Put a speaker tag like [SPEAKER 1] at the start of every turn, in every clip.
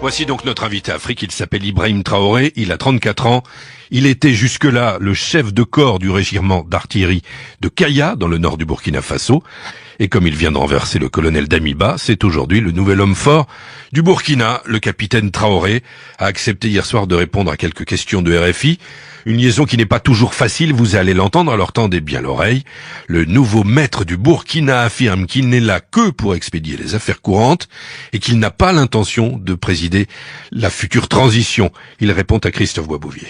[SPEAKER 1] Voici donc notre invité Afrique, il s'appelle Ibrahim Traoré, il a 34 ans, il était jusque-là le chef de corps du régiment d'artillerie de Kaya, dans le nord du Burkina Faso, et comme il vient de renverser le colonel Damiba, c'est aujourd'hui le nouvel homme fort du Burkina. Le capitaine Traoré a accepté hier soir de répondre à quelques questions de RFI, une liaison qui n'est pas toujours facile, vous allez l'entendre, alors tendez bien l'oreille. Le nouveau maître du Burkina affirme qu'il n'est là que pour expédier les affaires courantes et qu'il n'a pas l'intention de présider la future transition. Il répond à Christophe Boisbouvier.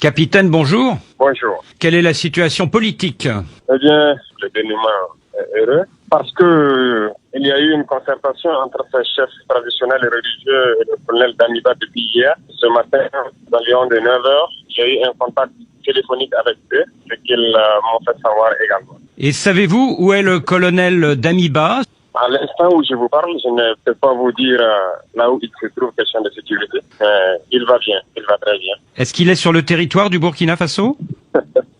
[SPEAKER 2] Capitaine, bonjour.
[SPEAKER 3] Bonjour.
[SPEAKER 2] Quelle est la situation politique?
[SPEAKER 3] Eh bien, le dénouement est heureux parce que il y a eu une concertation entre ces chefs traditionnels et religieux et le colonel Damiba depuis hier. Ce matin, dans l'environ de 9h, j'ai eu un contact téléphonique avec eux, ce qu'ils m'ont fait savoir également.
[SPEAKER 2] Et savez-vous où est le colonel Damiba?
[SPEAKER 3] À l'instant où je vous parle, je ne peux pas vous dire là où il se trouve, question de sécurité. Il va bien, il va très bien.
[SPEAKER 2] Est-ce qu'il est sur le territoire du Burkina Faso?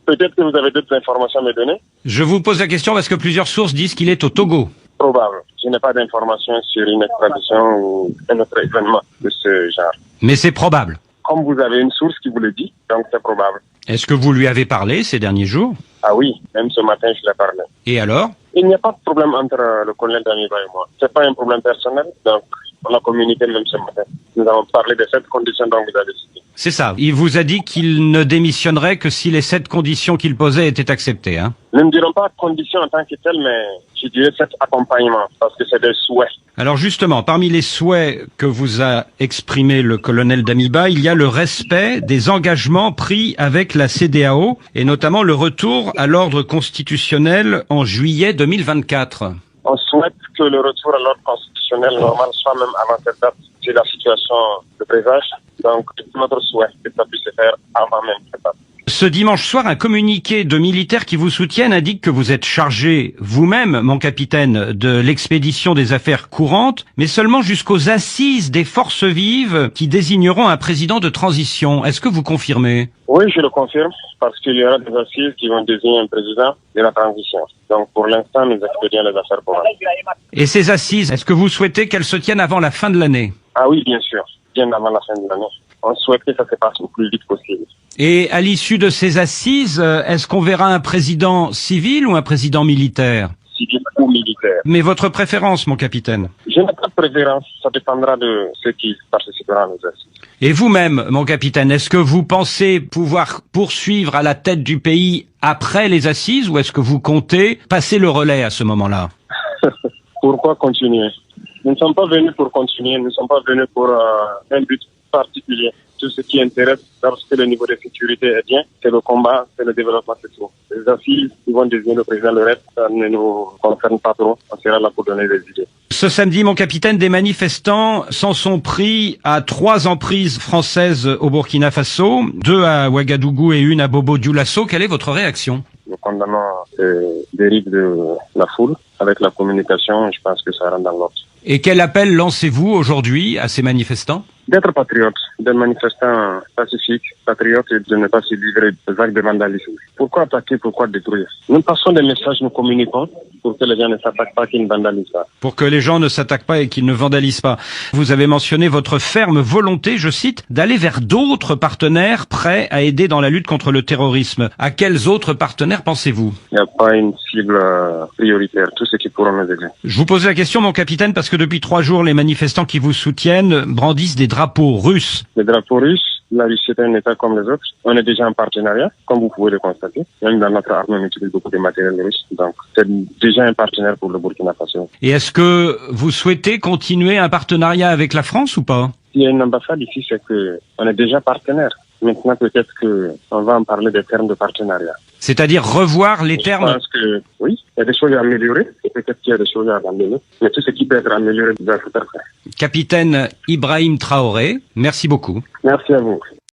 [SPEAKER 3] Peut-être que vous avez d'autres informations à me donner.
[SPEAKER 2] Je vous pose la question parce que plusieurs sources disent qu'il est au Togo.
[SPEAKER 3] Probable. Je n'ai pas d'informations sur une extradition ou un autre événement de ce genre.
[SPEAKER 2] Mais c'est probable.
[SPEAKER 3] Comme vous avez une source qui vous le dit, donc c'est probable.
[SPEAKER 2] Est-ce que vous lui avez parlé ces derniers jours?
[SPEAKER 3] Ah oui, même ce matin, je l'ai parlé.
[SPEAKER 2] Et alors?
[SPEAKER 3] Il n'y a pas de problème entre le colonel Damiba et moi. C'est pas un problème personnel, donc on a communiqué même ce matin. Nous avons parlé de cette condition dont vous avez cité.
[SPEAKER 2] C'est ça. Il vous a dit qu'il ne démissionnerait que si les 7 conditions qu'il posait étaient acceptées, hein?
[SPEAKER 3] Nous ne dirons pas condition en tant que telle, mais je dirais cet accompagnement, parce que c'est des souhaits.
[SPEAKER 2] Alors justement, parmi les souhaits que vous a exprimé le colonel Damiba, il y a le respect des engagements pris avec la CEDEAO et notamment le retour à l'ordre constitutionnel en juillet 2024.
[SPEAKER 3] On souhaite que le retour à l'ordre constitutionnel normal soit même avant cette date, si la situation le présage. Donc, c'est notre souhait que ça puisse se faire avant même cette date.
[SPEAKER 2] Ce dimanche soir, un communiqué de militaires qui vous soutiennent indique que vous êtes chargé vous-même, mon capitaine, de l'expédition des affaires courantes, mais seulement jusqu'aux assises des forces vives qui désigneront un président de transition. Est-ce que vous confirmez?
[SPEAKER 3] Oui, je le confirme, parce qu'il y aura des assises qui vont désigner un président de la transition. Donc, pour l'instant, nous expédions les affaires courantes.
[SPEAKER 2] Et ces assises, est-ce que vous souhaitez qu'elles se tiennent avant la fin de l'année?
[SPEAKER 3] Ah oui, bien sûr, bien avant la fin de l'année. On souhaite que ça se passe le plus vite possible.
[SPEAKER 2] Et à l'issue de ces assises, est-ce qu'on verra un président civil ou un président militaire?
[SPEAKER 3] Civil ou militaire.
[SPEAKER 2] Mais votre préférence, mon capitaine?
[SPEAKER 3] Je n'ai pas de préférence, ça dépendra de ceux qui participeront à nos assises.
[SPEAKER 2] Et vous-même, mon capitaine, est-ce que vous pensez pouvoir poursuivre à la tête du pays après les assises ou est-ce que vous comptez passer le relais à ce moment-là?
[SPEAKER 3] Pourquoi continuer? Nous ne sommes pas venus pour continuer, nous ne sommes pas venus pour un but particulier. Tout ce qui intéresse, lorsque le niveau de sécurité est bien, c'est le combat, c'est le développement, c'est tout. Les assises, ils vont désigner le président, le reste, ça ne nous concerne pas trop. On sera là pour donner des idées.
[SPEAKER 2] Ce samedi, mon capitaine, des manifestants s'en sont pris à 3 emprises françaises au Burkina Faso, 2 à Ouagadougou et 1 à Bobo-Dioulasso. Quelle est votre réaction?
[SPEAKER 3] Nous condamnons les dérives de la foule. Avec la communication, je pense que ça rentre dans l'ordre.
[SPEAKER 2] Et quel appel lancez-vous aujourd'hui à ces manifestants?
[SPEAKER 3] D'être patriotes, des manifestants pacifiques, patriotes et de ne pas se livrer des actes de vandalisme. Pourquoi attaquer, pourquoi détruire? Nous passons des messages, nous communiquons pour que les gens ne s'attaquent pas, qu'ils ne vandalisent pas.
[SPEAKER 2] Pour que les gens ne s'attaquent pas et qu'ils ne vandalisent pas. Vous avez mentionné votre ferme volonté, je cite, d'aller vers d'autres partenaires prêts à aider dans la lutte contre le terrorisme. À quels autres partenaires pensez-vous?
[SPEAKER 3] Il n'y a pas une cible prioritaire, tous ceux qui pourront nous aider.
[SPEAKER 2] Je vous pose la question, mon capitaine, parce que depuis 3 jours, les manifestants qui vous soutiennent brandissent des drapeaux russes.
[SPEAKER 3] Les drapeaux russes, la Russie est un État comme les autres. On est déjà en partenariat, comme vous pouvez le constater. Même dans notre armée, on utilise beaucoup de matériel russe. Donc, c'est déjà un partenaire pour le Burkina Faso.
[SPEAKER 2] Et est-ce que vous souhaitez continuer un partenariat avec la France ou pas?
[SPEAKER 3] Il y a une ambassade ici, c'est que on est déjà partenaire. Maintenant, peut-être qu'on va en parler des termes de partenariat.
[SPEAKER 2] C'est-à-dire revoir les termes?
[SPEAKER 3] Je pense que oui, il y a des choses à améliorer. Peut-être qu'il y a des choses à améliorer. Mais tout ce qui peut être amélioré doit être fait.
[SPEAKER 2] Capitaine Ibrahim Traoré, merci beaucoup.
[SPEAKER 3] Merci à vous.